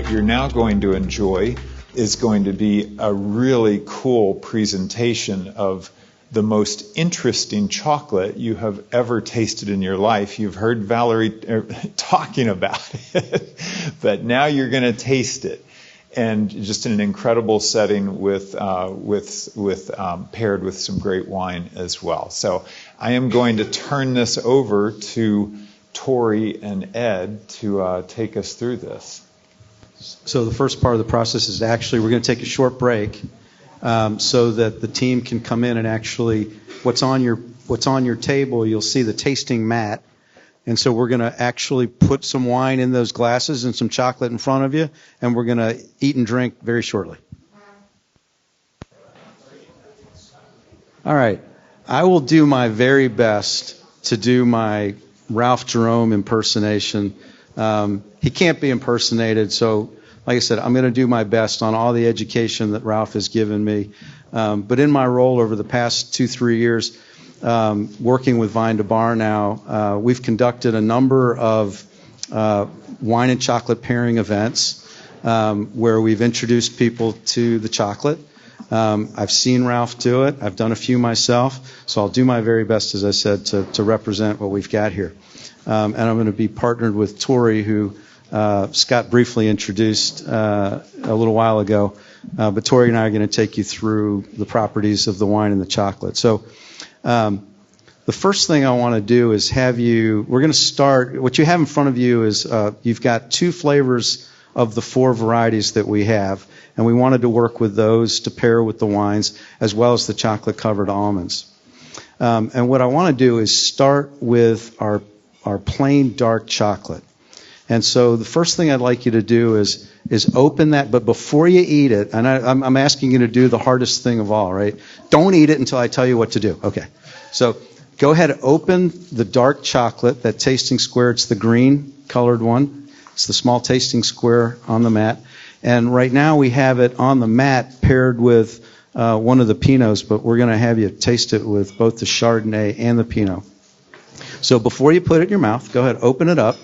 what you're now going to enjoy is going to be a really cool presentation of the most interesting chocolate you have ever tasted in your life. You've heard Valerie talking about it, but now you're going to taste it. And just in an incredible setting with paired with some great wine as well. So I am going to turn this over to Torey and Ed to take us through this. So the first part of the process is actually we're going to take a short break so that the team can come in and actually what's on your table. You'll see the tasting mat. And so we're going to actually put some wine in those glasses and some chocolate in front of you, and we're going to eat and drink very shortly. All right. I will do my very best to do my Ralph Jerome impersonation. He can't be impersonated, so like I said, I'm going to do my best on all the education that Ralph has given me. But in my role over the past 2-3 years, working with Vine to Bar now, we've conducted a number of wine and chocolate pairing events where we've introduced people to the chocolate. I've seen Ralph do it. I've done a few myself, so I'll do my very best, as I said, to represent what we've got here. And I'm going to be partnered with Torey, who Scott briefly introduced a little while ago. But Torey and I are going to take you through the properties of the wine and the chocolate. So the first thing I want to do is we're going to start, what you have in front of you is you've got 2 flavors of the 4 varieties that we have, and we wanted to work with those to pair with the wines as well as the chocolate-covered almonds. And what I want to do is start with our plain dark chocolate. And so the first thing I'd like you to do is open that, but before you eat it, and I'm asking you to do the hardest thing of all, right? Don't eat it until I tell you what to do. Okay. So go ahead, open the dark chocolate, that tasting square. It's the green colored one. It's the small tasting square on the mat. And right now we have it on the mat paired with one of the Pinots, but we're going to have you taste it with both the Chardonnay and the Pinot. So before you put it in your mouth, go ahead, open it up.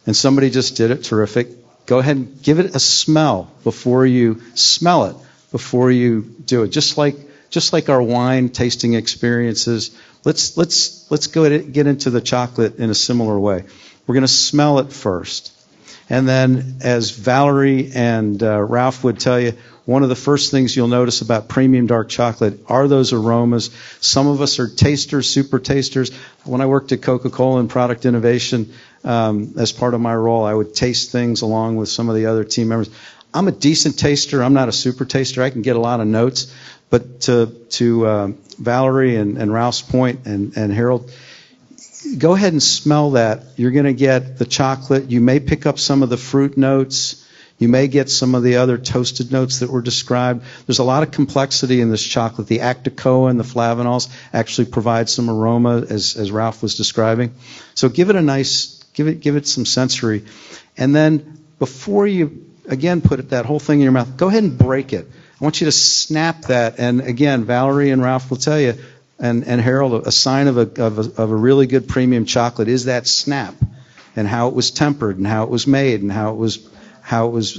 And somebody just did it. Terrific. Go ahead and give it a smell before you smell it, before you do it. Just like our wine tasting experiences, let's go ahead and get into the chocolate in a similar way. We're going to smell it first. And then, as Valerie and Ralph would tell you, one of the first things you'll notice about premium dark chocolate are those aromas. Some of us are tasters, super tasters. When I worked at Coca-Cola in product innovation, as part of my role, I would taste things along with some of the other team members. I'm a decent taster. I'm not a super taster. I can get a lot of notes. But to Valerie and Ralph's point and Harold, go ahead and smell that. You're going to get the chocolate. You may pick up some of the fruit notes. You may get some of the other toasted notes that were described. There's a lot of complexity in this chocolate. The acticoa and the flavanols actually provide some aroma, as Ralph was describing. So give it some sensory. And then before you, again, put that whole thing in your mouth, go ahead and break it. I want you to snap that. And again, Valerie and Ralph will tell you, and Harold, a sign of a really good premium chocolate is that snap, and how it was tempered, and how it was made, and how it was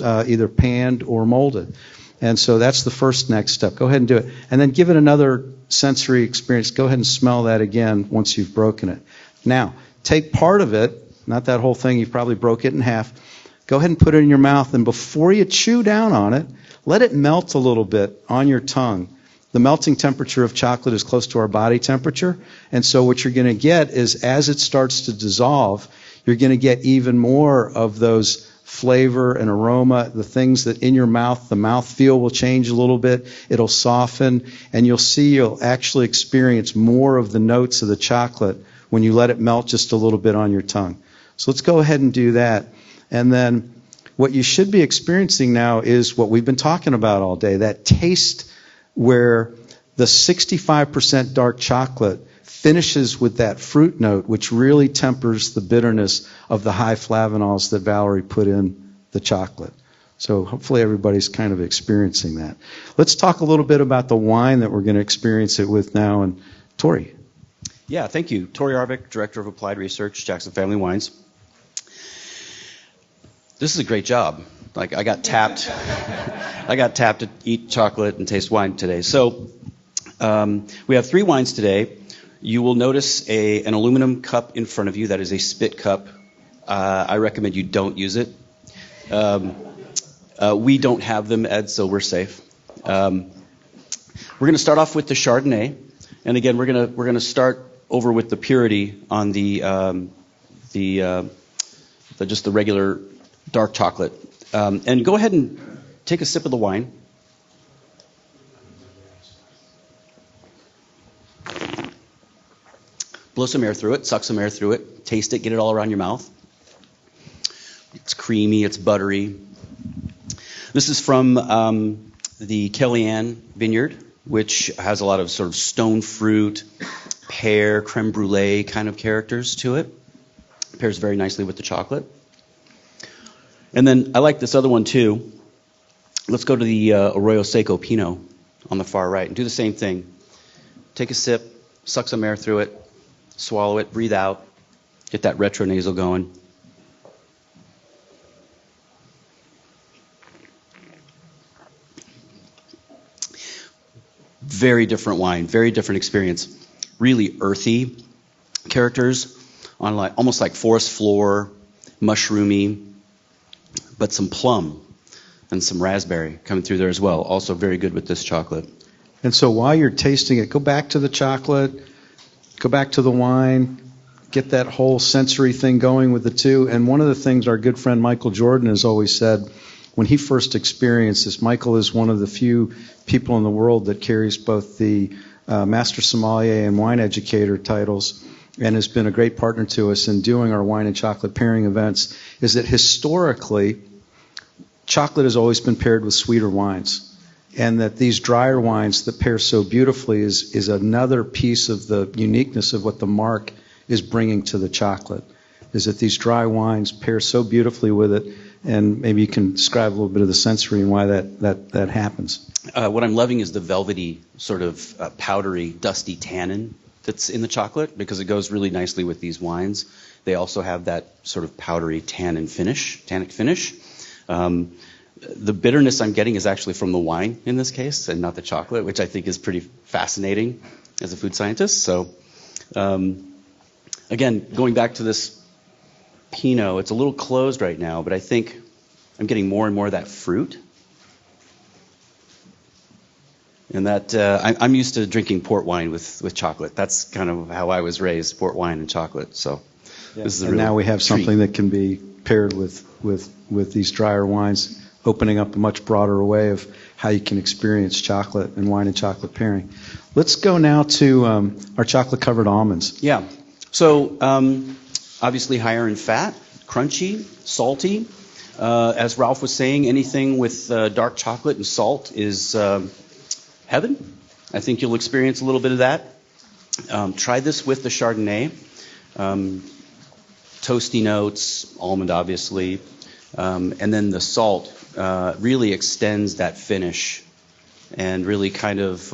either panned or molded. And so that's the first next step. Go ahead and do it. And then give it another sensory experience. Go ahead and smell that again once you've broken it. Now, take part of it, not that whole thing, you've probably broke it in half. Go ahead and put it in your mouth, and before you chew down on it, let it melt a little bit on your tongue. The melting temperature of chocolate is close to our body temperature, and so what you're going to get is, as it starts to dissolve, you're going to get even more of those flavor and aroma, the things that in your mouth, the mouthfeel will change a little bit, it'll soften, and you'll actually experience more of the notes of the chocolate when you let it melt just a little bit on your tongue. So let's go ahead and do that. And then what you should be experiencing now is what we've been talking about all day, that taste where the 65% dark chocolate finishes with that fruit note, which really tempers the bitterness of the high flavanols that Valerie put in the chocolate. So hopefully everybody's kind of experiencing that. Let's talk a little bit about the wine that we're going to experience it with now. And Torey. Yeah, thank you. Torey Arvik, Director of Applied Research, Jackson Family Wines. This is a great job. Like I got tapped. I got tapped to eat chocolate and taste wine today. So we have 3 wines today. You will notice an aluminum cup in front of you. That is a spit cup. I recommend you don't use it. We don't have them, Ed, so we're safe. We're going to start off with the Chardonnay, and again, we're going to start over with the purity on just the regular dark chocolate. And go ahead and take a sip of the wine. Blow some air through it, suck some air through it, taste it, get it all around your mouth. It's creamy, it's buttery. This is from the Klein vineyard, which has a lot of sort of stone fruit, pear, creme brulee kind of characters to it. Pairs very nicely with the chocolate. And then I like this other one too. Let's go to the Arroyo Seco Pinot on the far right and do the same thing. Take a sip, suck some air through it, swallow it, breathe out, get that retronasal going. Very different wine, very different experience. Really earthy characters on almost like forest floor, mushroomy, but some plum and some raspberry coming through there as well. Also very good with this chocolate. And so while you're tasting it, go back to the chocolate, go back to the wine, get that whole sensory thing going with the two. And one of the things our good friend Michael Jordan has always said when he first experienced this, Michael is one of the few people in the world that carries both the Master Sommelier and Wine Educator titles and has been a great partner to us in doing our wine and chocolate pairing events, is that historically, chocolate has always been paired with sweeter wines. And that these drier wines that pair so beautifully is another piece of the uniqueness of what the Marc is bringing to the chocolate, is that these dry wines pair so beautifully with it. And maybe you can describe a little bit of the sensory and why that happens. What I'm loving is the velvety, sort of powdery, dusty tannin that's in the chocolate because it goes really nicely with these wines. They also have that sort of powdery tannic finish. The bitterness I'm getting is actually from the wine in this case and not the chocolate, which I think is pretty fascinating as a food scientist. So, again, going back to this Pinot, it's a little closed right now, but I think I'm getting more and more of that fruit. And that I'm used to drinking port wine with chocolate. That's kind of how I was raised, port wine and chocolate. So this is a and now we have something that can be paired with these drier wines, opening up a much broader way of how you can experience chocolate and wine and chocolate pairing. Let's go now to our chocolate-covered almonds. Yeah. So obviously higher in fat, crunchy, salty. As Ralph was saying, anything with dark chocolate and salt is heaven. I think you'll experience a little bit of that. Try this with the Chardonnay. Toasty notes, almond obviously, and then the salt really extends that finish and really kind of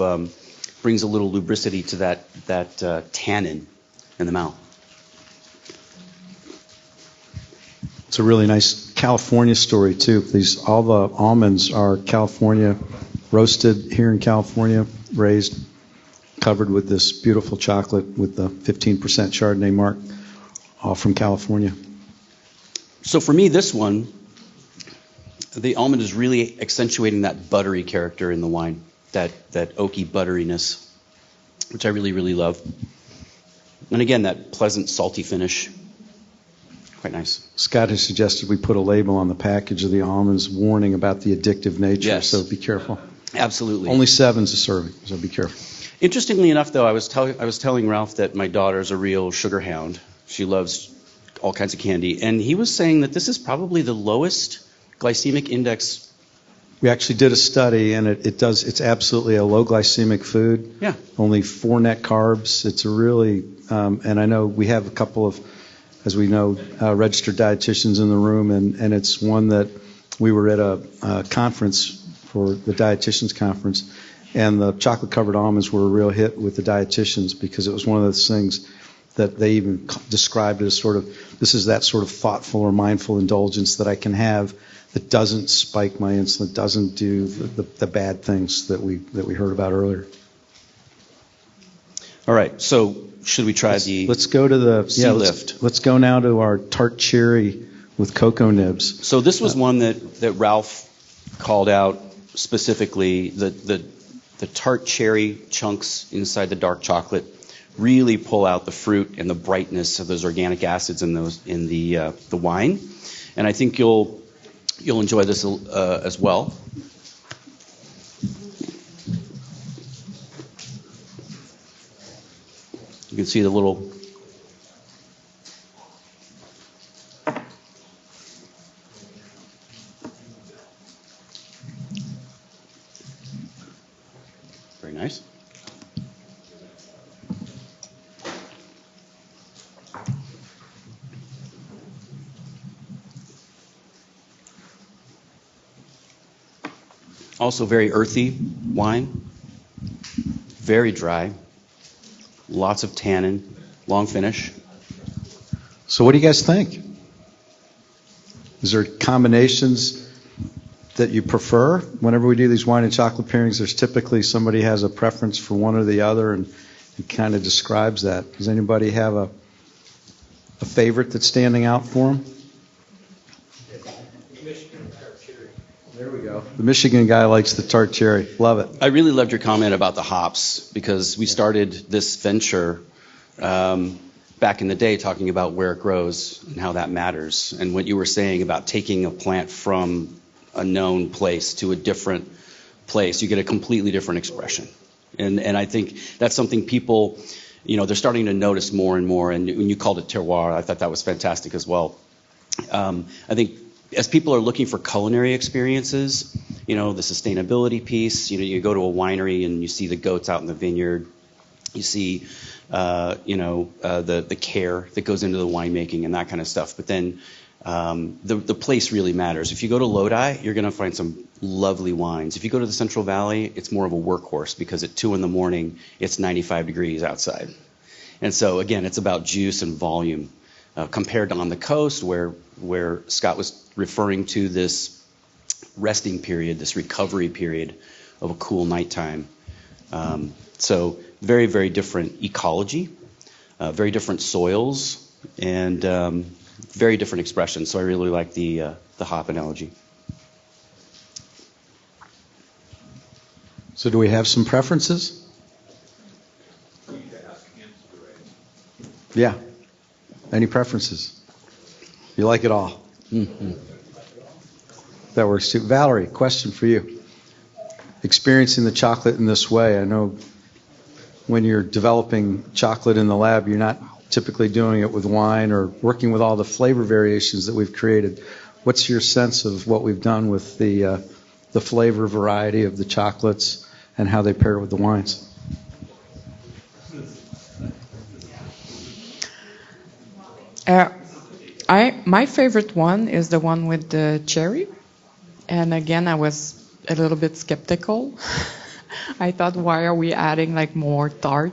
brings a little lubricity to that tannin in the mouth. It's a really nice California story too. All the almonds are California, roasted here in California, raised, covered with this beautiful chocolate with the 15% Chardonnay Marc, all from California. So for me, this one, the almond is really accentuating that buttery character in the wine, that oaky butteriness, which I really, really love. And again, that pleasant salty finish. Quite nice. Scott has suggested we put a label on the package of the almonds warning about the addictive nature, yes. So be careful. Absolutely. Only 7's a serving, so be careful. Interestingly enough, though, I was telling Ralph that my daughter's a real sugar hound. She loves all kinds of candy. And he was saying that this is probably the lowest glycemic index. We actually did a study, and it's absolutely a low glycemic food. Yeah. Only 4 net carbs. It's a really, and I know we have a couple of, as we know, registered dietitians in the room, and it's one that we were at a conference for the dietitians conference, and the chocolate-covered almonds were a real hit with the dietitians because it was one of those things that they even described as sort of, this is that sort of thoughtful or mindful indulgence that I can have that doesn't spike my insulin, doesn't do the bad things that we heard about earlier. All right, so should we try Let's go to the Sea Lift. Let's go now to our tart cherry with cocoa nibs. So this was one that Ralph called out specifically. The tart cherry chunks inside the dark chocolate really pull out the fruit and the brightness of those organic acids in the wine, and I think you'll enjoy this as well. You can see the little very nice. Also very earthy wine, very dry, lots of tannin, long finish. So what do you guys think? Is there combinations that you prefer? Whenever we do these wine and chocolate pairings, there's typically somebody has a preference for one or the other, and it kind of describes that. Does anybody have a favorite that's standing out for them? There we go. The Michigan guy likes the tart cherry. Love it. I really loved your comment about the hops, because we started this venture back in the day talking about where it grows and how that matters. And what you were saying about taking a plant from a known place to a different place, you get a completely different expression. And I think that's something people, they're starting to notice more and more. And when you called it terroir, I thought that was fantastic as well. I think as people are looking for culinary experiences, the sustainability piece, you go to a winery and you see the goats out in the vineyard, you see, the care that goes into the winemaking and that kind of stuff. But then the place really matters. If you go to Lodi, you're going to find some lovely wines. If you go to the Central Valley, it's more of a workhorse, because at 2 a.m, it's 95 degrees outside. And so, again, it's about juice and volume. Compared to on the coast, where Scott was referring to this resting period, this recovery period of a cool nighttime. So very, very different ecology, very different soils, and very different expressions. So I really like the hop analogy. So do we have some preferences? Yeah. Any preferences? You like it all? Mm-hmm. That works too. Valerie, question for you. Experiencing the chocolate in this way, I know when you're developing chocolate in the lab, you're not typically doing it with wine or working with all the flavor variations that we've created. What's your sense of what we've done with the flavor variety of the chocolates and how they pair with the wines? My favorite one is the one with the cherry. And again, I was a little bit skeptical. I thought, why are we adding more tart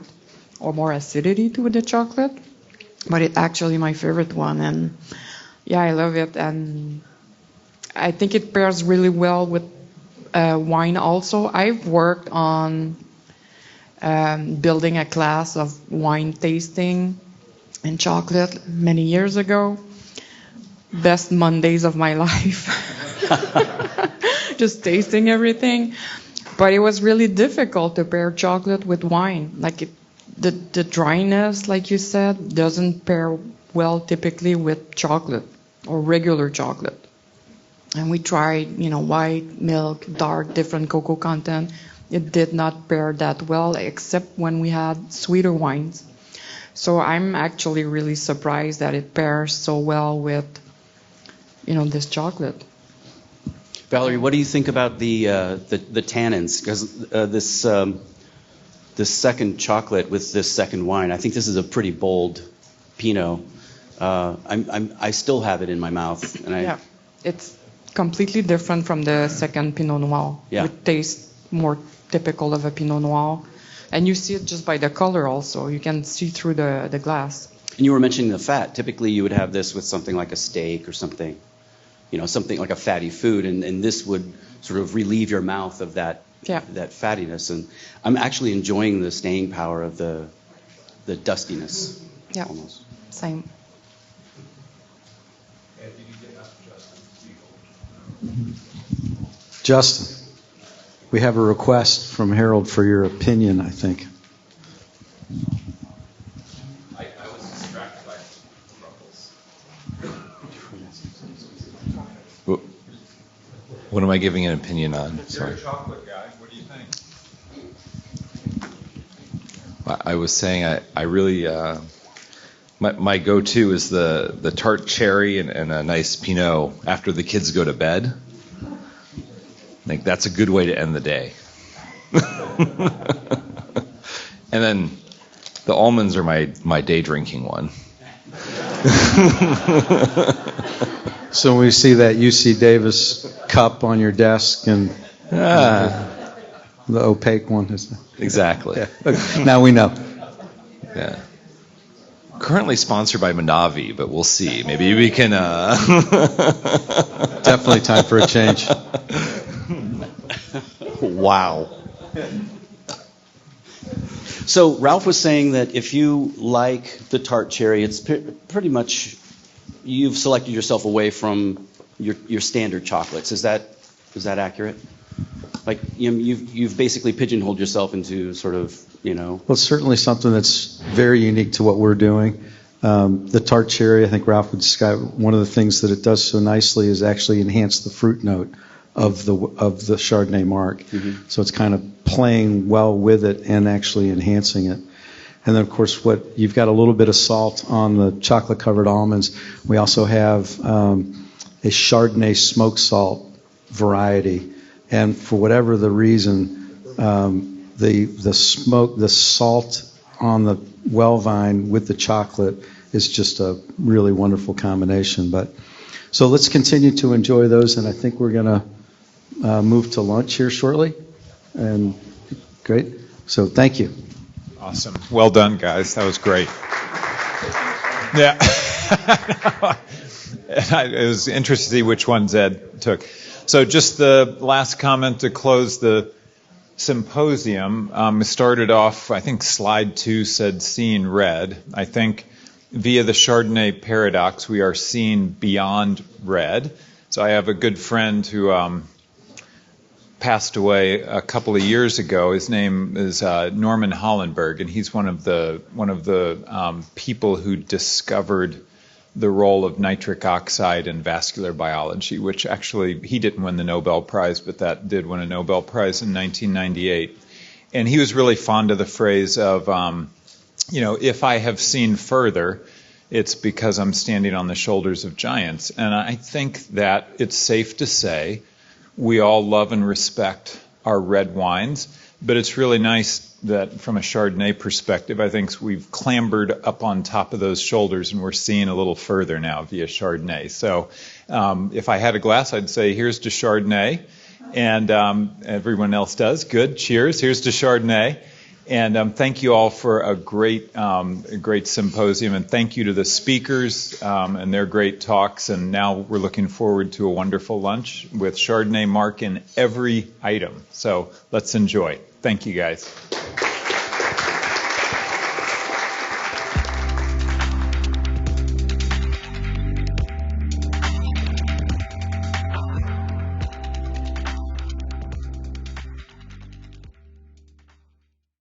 or more acidity to the chocolate? But it's actually my favorite one. And yeah, I love it. And I think it pairs really well with wine also. I've worked on building a class of wine tasting and chocolate many years ago. Best Mondays of my life. Just tasting everything. But it was really difficult to pair chocolate with wine. The dryness, like you said, doesn't pair well typically with chocolate or regular chocolate. And we tried, white, milk, dark, different cocoa content. It did not pair that well, except when we had sweeter wines. So I'm actually really surprised that it pairs so well with, this chocolate. Valerie, what do you think about the tannins? Because this second chocolate with this second wine, I think this is a pretty bold Pinot. I still have it in my mouth, and it's completely different from the second Pinot Noir. Yeah. It tastes more typical of a Pinot Noir, and you see it just by the color. Also, you can see through the glass. And you were mentioning the fat. Typically, you would have this with something like a steak or something. something like a fatty food, and this would sort of relieve your mouth of that fattiness. And I'm actually enjoying the staying power of the dustiness. Yeah, almost. same. Justin, we have a request from Harold for your opinion, I think. I was distracted by ruffles. What am I giving an opinion on? You're a chocolate guy. What do you think? I was saying I really my go-to is the tart cherry and a nice Pinot after the kids go to bed. I think that's a good way to end the day. And then the almonds are my day drinking one. So when we see that UC Davis cup on your desk and the opaque one. Exactly. Yeah. Now we know. Yeah. Currently sponsored by Manavi, but we'll see. Maybe we can... Definitely time for a change. Wow. So Ralph was saying that if you like the tart cherry, it's pretty much you've selected yourself away from your standard chocolates. Is that accurate? Like you've basically pigeonholed yourself into sort of Well, it's certainly something that's very unique to what we're doing. The tart cherry, I think Ralph would describe one of the things that it does so nicely is actually enhance the fruit note of the Chardonnay Marc. Mm-hmm. So it's kind of playing well with it and actually enhancing it. And then, of course, you've got a little bit of salt on the chocolate-covered almonds. We also have a Chardonnay smoked salt variety. And for whatever the reason, the salt on the WellVine with the chocolate is just a really wonderful combination. So let's continue to enjoy those, and I think we're going to move to lunch here shortly. And great. So thank you. Awesome. Well done, guys. That was great. Yeah. It was interesting to see which ones Ed took. So just the last comment to close the symposium. Started off, I think slide 2 said seeing red. I think via the Chardonnay paradox, we are seeing beyond red. So I have a good friend who passed away a couple of years ago. His name is Norman Hollenberg, and he's one of the people who discovered the role of nitric oxide in vascular biology, which actually he didn't win the Nobel Prize, but that did win a Nobel Prize in 1998. And he was really fond of the phrase of, if I have seen further, it's because I'm standing on the shoulders of giants. And I think that it's safe to say we all love and respect our red wines, but it's really nice that from a Chardonnay perspective, I think we've clambered up on top of those shoulders and we're seeing a little further now via Chardonnay. So if I had a glass, I'd say here's to Chardonnay, and everyone else does. Good. Cheers. Here's to Chardonnay. And thank you all for a great symposium, and thank you to the speakers and their great talks. And now we're looking forward to a wonderful lunch with Chardonnay Marc in every item. So let's enjoy. Thank you, guys.